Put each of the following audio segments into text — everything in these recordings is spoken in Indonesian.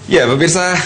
Ya, pemirsa,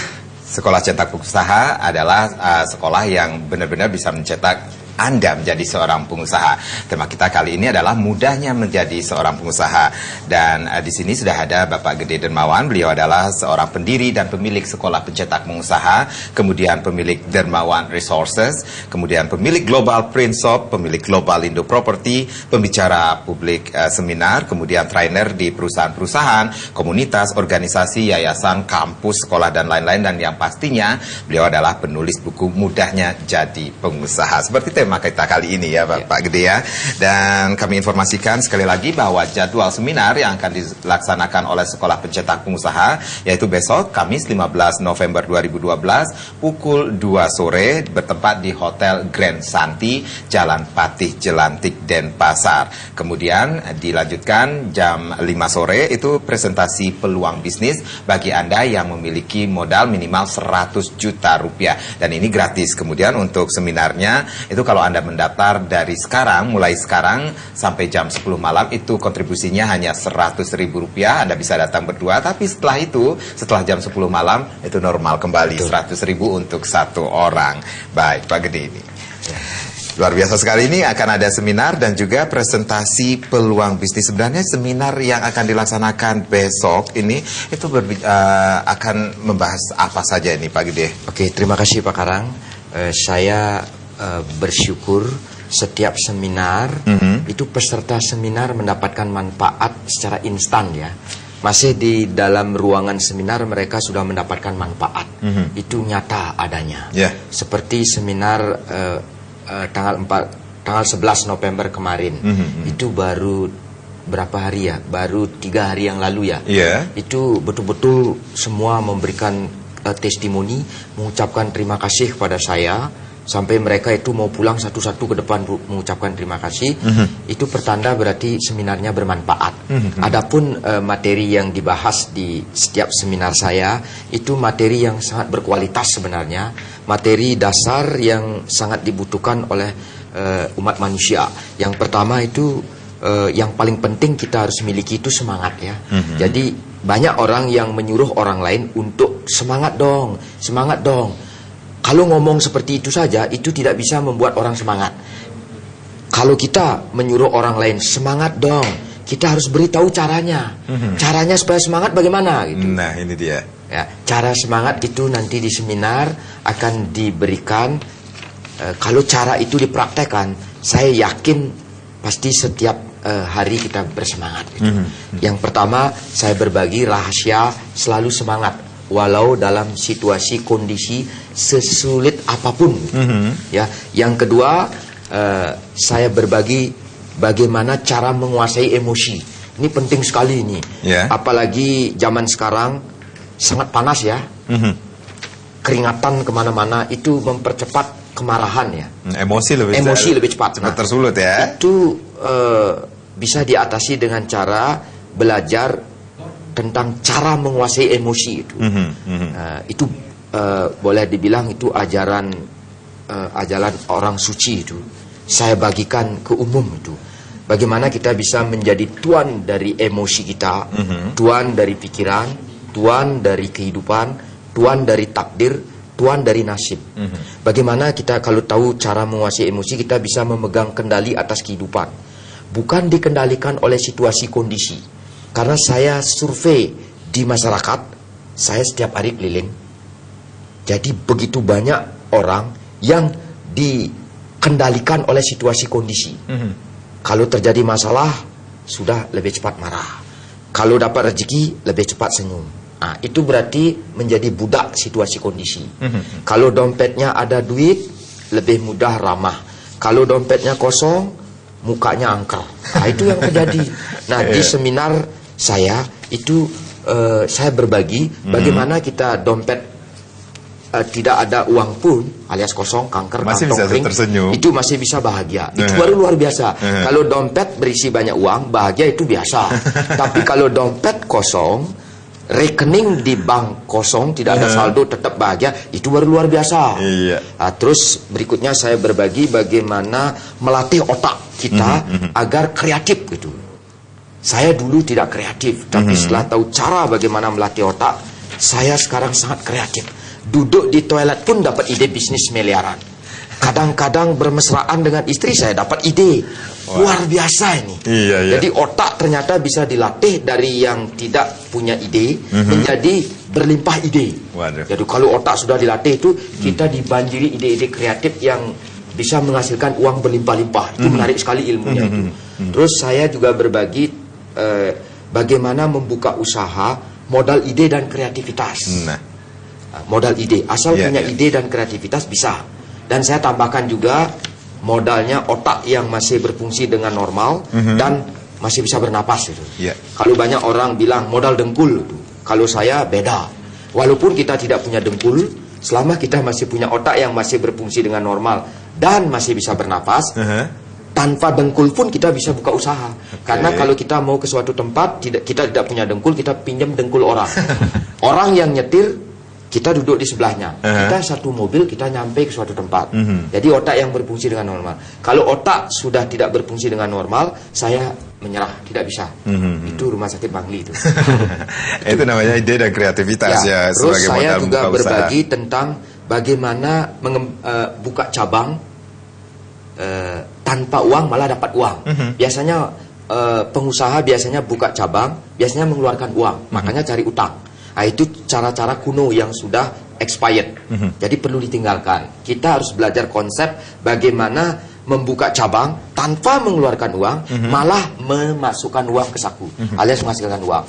sekolah cetak pengusaha adalah sekolah yang benar-benar bisa mencetak Anda menjadi seorang pengusaha. Tema kita kali ini adalah mudahnya menjadi seorang pengusaha. Dan di sini sudah ada Bapak Gede Dermawan. Beliau adalah seorang pendiri dan pemilik sekolah pencetak pengusaha, kemudian pemilik Dermawan Resources, kemudian pemilik Global Print Shop, pemilik Global Indo Property, pembicara publik seminar, kemudian trainer di perusahaan-perusahaan, komunitas, organisasi, yayasan, kampus, sekolah, dan lain-lain. Dan yang pastinya beliau adalah penulis buku Mudahnya Jadi Pengusaha. Seperti tema kita kali ini ya Pak Gede ya. Dan kami informasikan sekali lagi bahwa jadwal seminar yang akan dilaksanakan oleh Sekolah Pencetak Pengusaha yaitu besok Kamis 15 November 2012 pukul 2 sore bertempat di Hotel Grand Santi, Jalan Patih Jelantik, Denpasar. Kemudian dilanjutkan jam 5 sore itu presentasi peluang bisnis bagi Anda yang memiliki modal minimal 100 juta rupiah. Dan ini gratis. Kemudian untuk seminarnya itu kalau Anda mendaftar dari sekarang, mulai sekarang sampai jam 10 malam itu kontribusinya hanya 100 ribu rupiah. Anda bisa datang berdua, tapi setelah itu, setelah jam 10 malam itu normal kembali 100 ribu untuk satu orang. Baik, Pak Gede ini. Luar biasa sekali, ini akan ada seminar dan juga presentasi peluang bisnis. Sebenarnya seminar yang akan dilaksanakan besok ini itu akan membahas apa saja ini Pak Gede? Oke, terima kasih Pak Karang. Saya bersyukur setiap seminar itu peserta seminar mendapatkan manfaat secara instan ya. Masih di dalam ruangan seminar mereka sudah mendapatkan manfaat. Itu nyata adanya. Seperti seminar tanggal 11 November kemarin. Itu baru berapa hari ya? Baru 3 hari yang lalu ya. Itu betul-betul semua memberikan testimoni, mengucapkan terima kasih kepada saya. Sampai mereka itu mau pulang satu-satu ke depan mengucapkan terima kasih. Itu pertanda berarti seminarnya bermanfaat. Adapun materi yang dibahas di setiap seminar saya itu materi yang sangat berkualitas sebenarnya. Materi dasar yang sangat dibutuhkan oleh umat manusia. Yang pertama itu yang paling penting kita harus miliki itu semangat ya. Jadi banyak orang yang menyuruh orang lain untuk semangat dong, semangat dong. Kalau ngomong seperti itu saja, itu tidak bisa membuat orang semangat. Kalau kita menyuruh orang lain, semangat dong, kita harus beritahu caranya. Caranya supaya semangat bagaimana? Gitu. Nah, ini dia. Ya, cara semangat itu nanti di seminar akan diberikan. Kalau cara itu dipraktekkan, saya yakin pasti setiap hari kita bersemangat. Gitu. Yang pertama, saya berbagi rahasia selalu semangat. Walau dalam situasi kondisi sesulit apapun, ya. Yang kedua, saya berbagi bagaimana cara menguasai emosi. Ini penting sekali ini. Apalagi zaman sekarang sangat panas ya. Keringatan kemana-mana itu mempercepat kemarahan ya. Emosi lebih cepat tersulut ya. Itu bisa diatasi dengan cara belajar tentang cara menguasai emosi itu. Itu boleh dibilang itu ajaran orang suci itu. Saya bagikan ke umum itu. Bagaimana kita bisa menjadi tuan dari emosi kita, tuan dari pikiran, tuan dari kehidupan, tuan dari takdir, tuan dari nasib. Bagaimana kita kalau tahu cara menguasai emosi, kita bisa memegang kendali atas kehidupan. Bukan dikendalikan oleh situasi kondisi. Karena saya survei di masyarakat, saya setiap hari keliling. Jadi begitu banyak orang yang dikendalikan oleh situasi kondisi. Kalau terjadi masalah, sudah lebih cepat marah. Kalau dapat rezeki, lebih cepat senyum. Nah, itu berarti menjadi budak situasi kondisi. Kalau dompetnya ada duit, lebih mudah ramah. Kalau dompetnya kosong, mukanya angker. Nah, itu yang terjadi. Nah, di seminar saya itu saya berbagi bagaimana kita dompet tidak ada uang pun alias kosong, kanker, masih kantong kering, itu masih bisa bahagia. Itu baru luar biasa. Kalau dompet berisi banyak uang, bahagia itu biasa. Tapi kalau dompet kosong, rekening di bank kosong, tidak ada saldo, tetap bahagia, itu baru luar biasa. Nah, terus berikutnya saya berbagi bagaimana melatih otak kita agar kreatif gitu. Saya dulu tidak kreatif, tapi setelah tahu cara bagaimana melatih otak, Saya sekarang sangat kreatif. Duduk di toilet pun dapat ide bisnis miliaran. Kadang-kadang bermesraan dengan istri saya dapat ide. Luar biasa ini. Iya. Jadi otak ternyata bisa dilatih dari yang tidak punya ide menjadi berlimpah ide. Waduh. Jadi kalau otak sudah dilatih itu kita dibanjiri ide-ide kreatif yang bisa menghasilkan uang berlimpah-limpah. Itu menarik sekali ilmunya itu. Terus saya juga berbagi bagaimana membuka usaha modal ide dan kreativitas. Modal ide, asal punya ide dan kreativitas bisa. Dan saya tambahkan juga modalnya otak yang masih berfungsi dengan normal dan masih bisa bernapas itu. Kalau banyak orang bilang modal dengkul itu. Kalau saya beda. Walaupun kita tidak punya dengkul, selama kita masih punya otak yang masih berfungsi dengan normal dan masih bisa bernapas, tanpa dengkul pun kita bisa buka usaha. Karena kalau kita mau ke suatu tempat, kita tidak punya dengkul, kita pinjam dengkul orang. Orang yang nyetir, kita duduk di sebelahnya. Kita satu mobil, kita nyampe ke suatu tempat. Jadi otak yang berfungsi dengan normal. Kalau otak sudah tidak berfungsi dengan normal, saya menyerah, tidak bisa. Itu rumah sakit Bangli itu. Itu namanya ide dan kreativitas ya. Terus sebagai saya modal juga buka berbagi usaha. tentang bagaimana buka cabang tanpa uang malah dapat uang. Biasanya pengusaha biasanya buka cabang, biasanya mengeluarkan uang, makanya cari utang. Nah, itu cara-cara kuno yang sudah expired. Jadi perlu ditinggalkan. Kita harus belajar konsep bagaimana membuka cabang tanpa mengeluarkan uang, malah memasukkan uang ke saku, alias menghasilkan uang.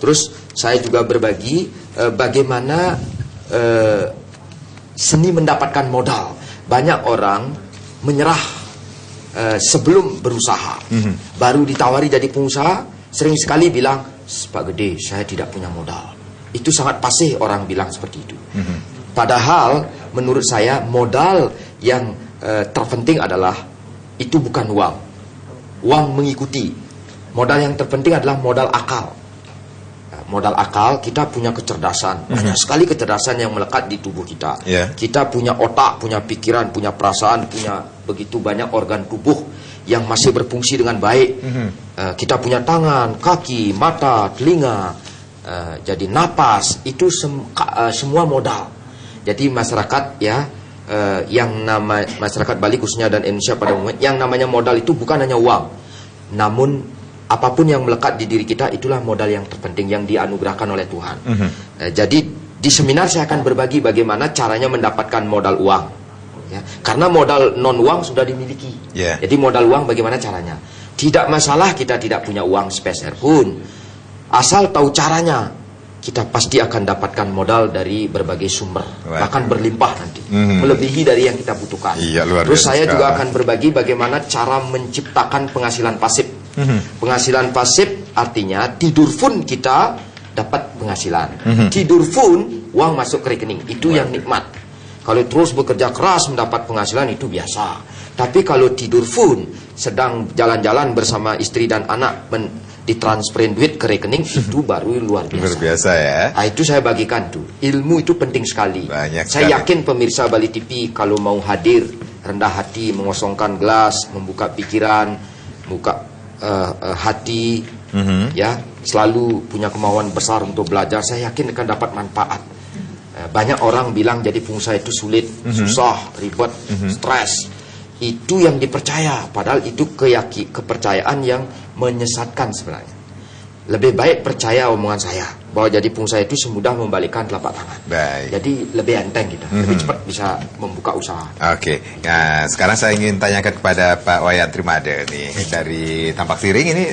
Terus saya juga berbagi bagaimana seni mendapatkan modal. Banyak orang menyerah sebelum berusaha. Baru ditawari jadi pengusaha, sering sekali bilang, Pak Gede, saya tidak punya modal. Itu sangat pasif orang bilang seperti itu. Padahal menurut saya modal yang terpenting adalah itu bukan uang. Uang mengikuti. Modal yang terpenting adalah modal akal. Modal akal, kita punya kecerdasan. Banyak sekali kecerdasan yang melekat di tubuh kita. Kita punya otak, punya pikiran, punya perasaan, punya begitu banyak organ tubuh yang masih berfungsi dengan baik. Kita punya tangan, kaki, mata, telinga, jadi napas, itu semua modal. Jadi masyarakat yang masyarakat Bali khususnya dan Indonesia pada umumnya, yang namanya modal itu bukan hanya uang, namun apapun yang melekat di diri kita itulah modal yang terpenting yang dianugerahkan oleh Tuhan. Jadi di seminar saya akan berbagi bagaimana caranya mendapatkan modal uang. Karena modal non uang sudah dimiliki. Jadi modal uang bagaimana caranya? Tidak masalah kita tidak punya uang sepeser pun. Asal tahu caranya, kita pasti akan dapatkan modal dari berbagai sumber, bahkan berlimpah nanti, melebihi dari yang kita butuhkan. Terus saya juga akan berbagi bagaimana cara menciptakan penghasilan pasif. Penghasilan pasif artinya tidur pun kita dapat penghasilan. Tidur pun uang masuk ke rekening, itu yang nikmat. Kalau terus bekerja keras mendapat penghasilan itu biasa. Tapi kalau tidur pun sedang jalan-jalan bersama istri dan anak ditransferin duit ke rekening, itu baru luar biasa. Luar biasa ya. Nah, itu saya bagikan tuh. Ilmu itu penting sekali. Saya yakin pemirsa Bali TV kalau mau hadir rendah hati, mengosongkan gelas, membuka pikiran, buka hati, ya, selalu punya kemauan besar untuk belajar, saya yakin akan dapat manfaat. Banyak orang bilang jadi pengusaha itu sulit, susah, ribet, stres. Itu yang dipercaya, padahal itu kepercayaan yang menyesatkan sebenarnya. Lebih baik percaya omongan saya bahwa jadi pengusaha itu semudah membalikkan telapak tangan. Jadi lebih enteng kita, lebih cepat bisa membuka usaha. Nah, sekarang saya ingin tanyakan kepada Pak Wayan Trimade nih, dari Tampak Siring ini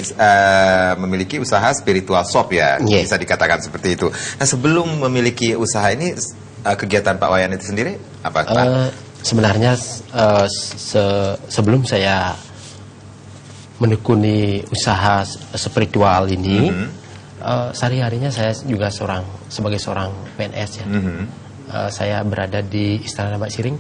memiliki usaha spiritual shop ya, bisa dikatakan seperti itu. Nah, sebelum memiliki usaha ini, kegiatan Pak Wayan itu sendiri apa, Pak? Sebenarnya sebelum saya menekuni usaha spiritual ini, sehari-harinya saya juga sebagai seorang PNS ya. Saya berada di Istana Tambak Siring.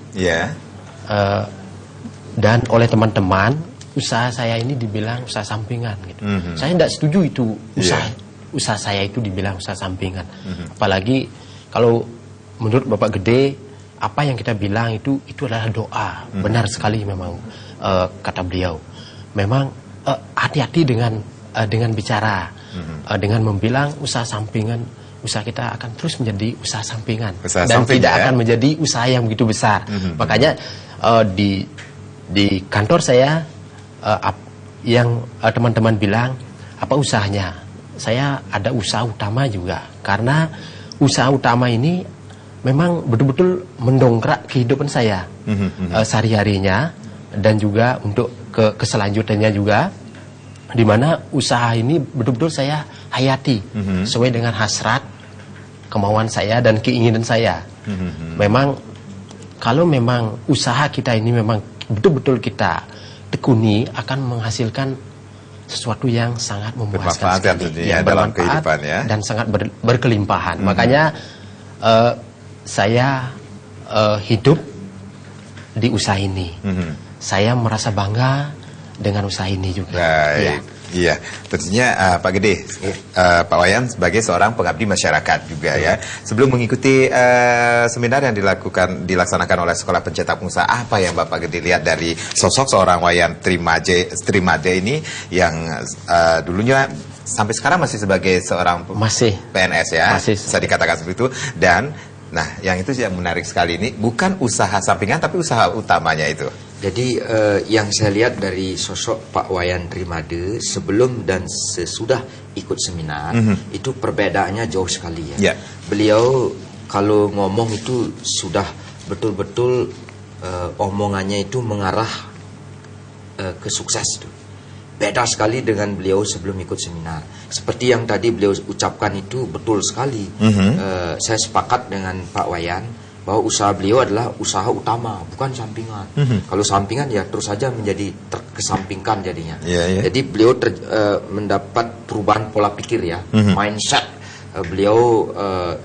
Dan oleh teman-teman, usaha saya ini dibilang usaha sampingan gitu. Saya tidak setuju itu usaha saya itu dibilang usaha sampingan. Apalagi kalau menurut Bapak Gede, apa yang kita bilang itu adalah doa. Benar sekali memang kata beliau. Memang hati-hati dengan bicara, dengan membilang usaha sampingan usaha kita akan terus menjadi usaha sampingan Usaha dan samping, tidak ya? akan menjadi usaha yang begitu besar. Makanya di kantor saya yang teman-teman bilang apa usahanya, saya ada usaha utama juga, karena usaha utama ini memang betul-betul mendongkrak kehidupan saya sehari-harinya, dan juga untuk keselanjutannya juga, di mana usaha ini betul-betul saya hayati sesuai dengan hasrat, kemauan saya dan keinginan saya. Memang kalau memang usaha kita ini memang betul-betul kita tekuni, akan menghasilkan sesuatu yang sangat memuaskan sekali, yang dalam kehidupan, ya, dan sangat berkelimpahan. Makanya saya hidup di usaha ini. Saya merasa bangga dengan usaha ini juga. Baik. Ya. Iya, tentunya Pak Gede, Pak Wayan sebagai seorang pengabdi masyarakat juga, ya. Sebelum mengikuti seminar yang dilaksanakan oleh Sekolah Pencetak Pengusaha, apa yang Bapak Gede lihat dari sosok seorang Wayan Trimade ini yang dulunya sampai sekarang masih sebagai seorang PNS, ya, bisa dikatakan seperti itu. Dan nah, yang itu yang menarik sekali, ini bukan usaha sampingan tapi usaha utamanya itu. Jadi yang saya lihat dari sosok Pak Wayan Trimade sebelum dan sesudah ikut seminar, itu perbedaannya jauh sekali, ya. Beliau kalau ngomong itu sudah betul-betul omongannya itu mengarah ke sukses tuh. Beda sekali dengan beliau sebelum ikut seminar. Seperti yang tadi beliau ucapkan itu betul sekali. Saya sepakat dengan Pak Wayan bahwa usaha beliau adalah usaha utama, bukan sampingan. Kalau sampingan ya terus saja menjadi terkesampingkan jadinya. Jadi beliau mendapat perubahan pola pikir, ya, mindset. Beliau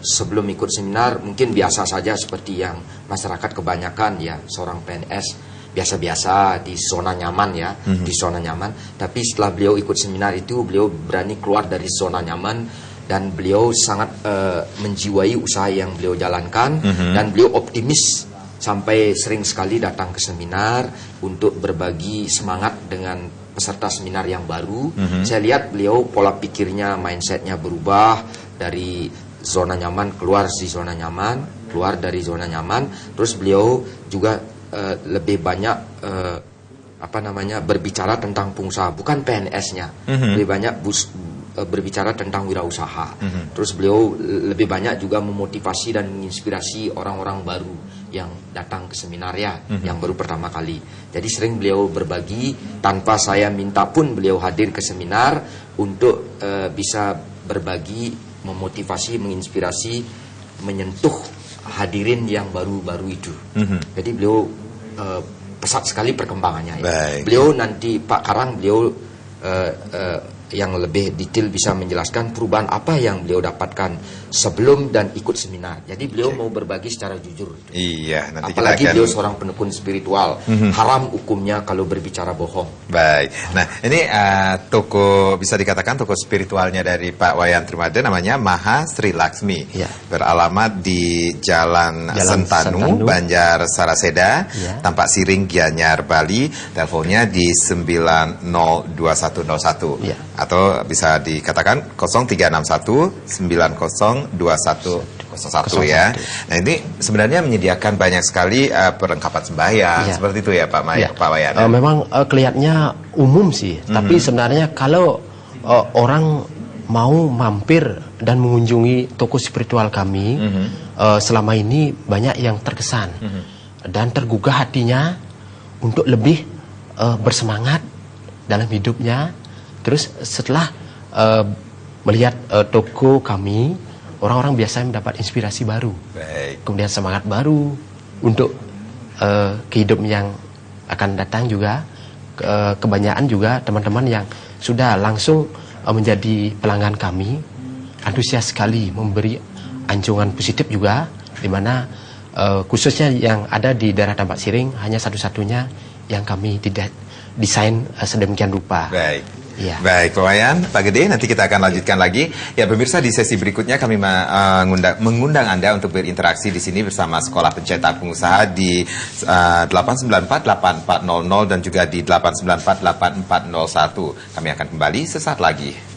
sebelum ikut seminar mungkin biasa saja seperti yang masyarakat kebanyakan, ya, seorang PNS biasa-biasa di zona nyaman, ya, di zona nyaman. Tapi setelah beliau ikut seminar itu, beliau berani keluar dari zona nyaman, dan beliau sangat menjiwai usaha yang beliau jalankan, dan beliau optimis sampai sering sekali datang ke seminar untuk berbagi semangat dengan peserta seminar yang baru. Saya lihat beliau pola pikirnya, mindsetnya berubah dari zona nyaman keluar di zona nyaman, keluar dari zona nyaman. Terus beliau juga lebih banyak berbicara tentang pengusaha, bukan PNS-nya, lebih banyak berbicara tentang wirausaha. Terus beliau lebih banyak juga memotivasi dan menginspirasi orang-orang baru yang datang ke seminar, ya, yang baru pertama kali. Jadi sering beliau berbagi tanpa saya minta pun, beliau hadir ke seminar untuk bisa berbagi, memotivasi, menginspirasi, menyentuh hadirin yang baru-baru itu. Jadi beliau pesat sekali perkembangannya, ya. Beliau nanti Pak Karang, beliau yang lebih detail bisa menjelaskan perubahan apa yang beliau dapatkan sebelum dan ikut seminar. Jadi beliau mau berbagi secara jujur. Iya, nanti apalagi kita akan... beliau seorang penekun spiritual. Haram hukumnya kalau berbicara bohong. Baik. Nah, ini toko, bisa dikatakan toko spiritualnya dari Pak Wayan Trimade, namanya Maha Sri Laksmi. Beralamat di Jalan Sentanu, Banjar Saraseda, Tampak Siring, Gianyar, Bali. Teleponnya di 902101. Atau bisa dikatakan 0361 902101, ya. Nah, ini sebenarnya menyediakan banyak sekali perlengkapan sembahyang, seperti itu, ya, Pak Wayan. Memang kelihatannya umum sih, tapi sebenarnya kalau orang mau mampir dan mengunjungi toko spiritual kami, selama ini banyak yang terkesan dan tergugah hatinya untuk lebih bersemangat dalam hidupnya. Terus setelah melihat toko kami, orang-orang biasanya mendapat inspirasi baru, kemudian semangat baru untuk kehidupan yang akan datang juga. Kebanyakan juga teman-teman yang sudah langsung menjadi pelanggan kami, antusias sekali memberi anjungan positif juga, di mana khususnya yang ada di daerah Tampak Siring hanya satu-satunya yang kami tidak desain sedemikian rupa. Baik, Pak Wayan, Pak Gede, nanti kita akan lanjutkan lagi. Ya, pemirsa, di sesi berikutnya kami mengundang Anda untuk berinteraksi di sini bersama Sekolah Pencetak Pengusaha di 894-8400 dan juga di 894-8401. Kami akan kembali sesaat lagi.